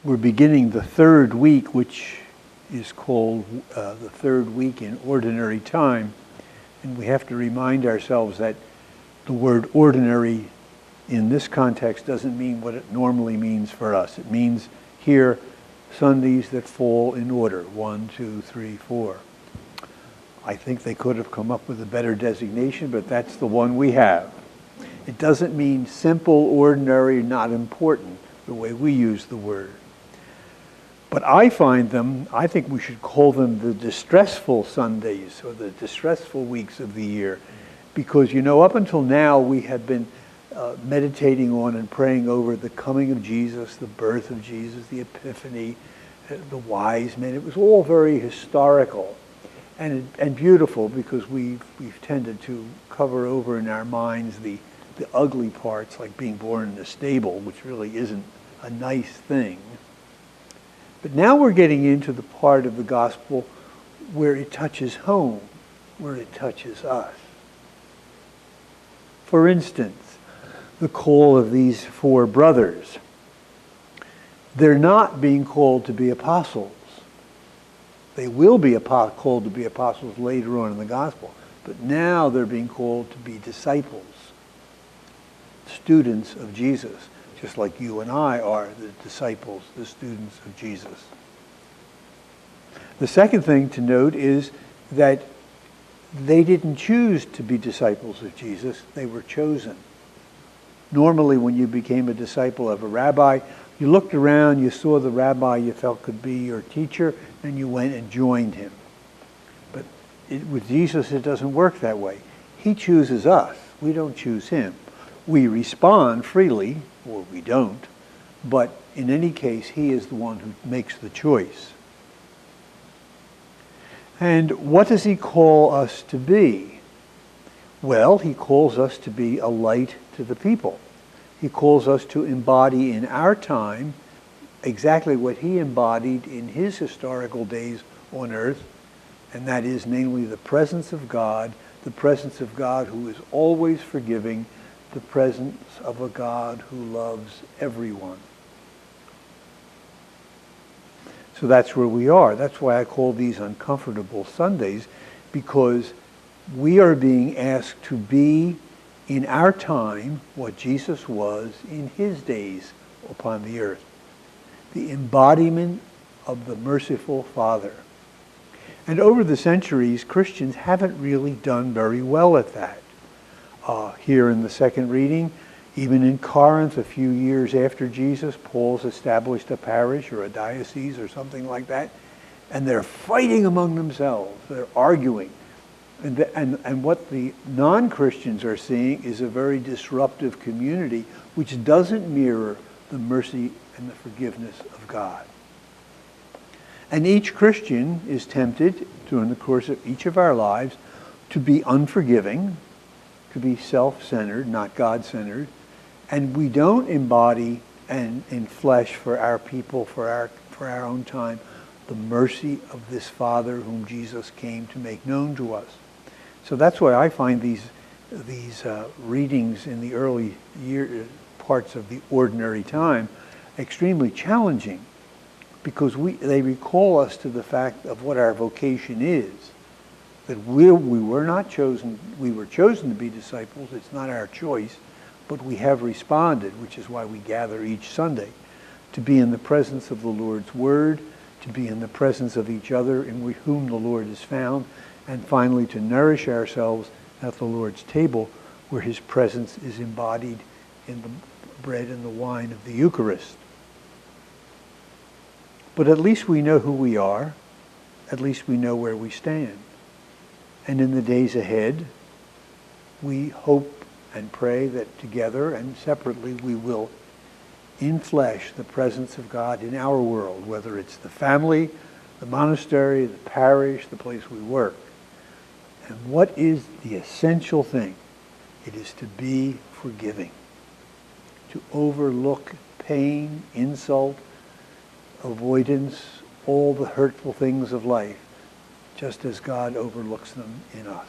We're beginning the third week, which is called the third week in ordinary time. And we have to remind ourselves that the word ordinary in this context doesn't mean what it normally means for us. It means here Sundays that fall in order, 1, 2, 3, 4. I think they could have come up with a better designation, but that's the one we have. It doesn't mean simple, ordinary, not important, the way we use the word. But I think we should call them the distressful Sundays, or the distressful weeks of the year. Because, up until now we have been meditating on and praying over the coming of Jesus, the birth of Jesus, the Epiphany, the wise men. It was all very historical and beautiful, because we've tended to cover over in our minds the ugly parts, like being born in a stable, which really isn't a nice thing. But now we're getting into the part of the gospel where it touches home, where it touches us. For instance, the call of these 4 brothers. They're not being called to be apostles. They will be called to be apostles later on in the gospel. But now they're being called to be disciples, students of Jesus, just like you and I are the disciples, the students of Jesus. The second thing to note is that they didn't choose to be disciples of Jesus. They were chosen. Normally, when you became a disciple of a rabbi, you looked around, you saw the rabbi you felt could be your teacher, and you went and joined him. But with Jesus, it doesn't work that way. He chooses us. We don't choose him. We respond freely, or we don't, but in any case, he is the one who makes the choice. And what does he call us to be? Well, he calls us to be a light to the people. He calls us to embody in our time exactly what he embodied in his historical days on earth, and that is namely the presence of God who is always forgiving, the presence of a God who loves everyone. So that's where we are. That's why I call these uncomfortable Sundays, because we are being asked to be in our time what Jesus was in his days upon the earth. The embodiment of the merciful Father. And over the centuries, Christians haven't really done very well at that. Here in the second reading, even in Corinth, a few years after Jesus, Paul's established a parish or a diocese or something like that, and they're fighting among themselves. They're arguing. And what the non-Christians are seeing is a very disruptive community which doesn't mirror the mercy and the forgiveness of God. And each Christian is tempted during the course of each of our lives to be unforgiving, to be self-centered, not God-centered, and we don't embody and in flesh for our people, for our own time, the mercy of this Father whom Jesus came to make known to us. So that's why I find these readings in the early parts of the ordinary time extremely challenging, because they recall us to the fact of what our vocation is. That we were not chosen, we were chosen to be disciples. It's not our choice, but we have responded, which is why we gather each Sunday, to be in the presence of the Lord's Word, to be in the presence of each other in whom the Lord is found, and finally to nourish ourselves at the Lord's table, where his presence is embodied in the bread and the wine of the Eucharist. But at least we know who we are. At least we know where we stand. And in the days ahead, we hope and pray that together and separately we will in flesh the presence of God in our world, whether it's the family, the monastery, the parish, the place we work. And what is the essential thing? It is to be forgiving, to overlook pain, insult, avoidance, all the hurtful things of life, just as God overlooks them in us.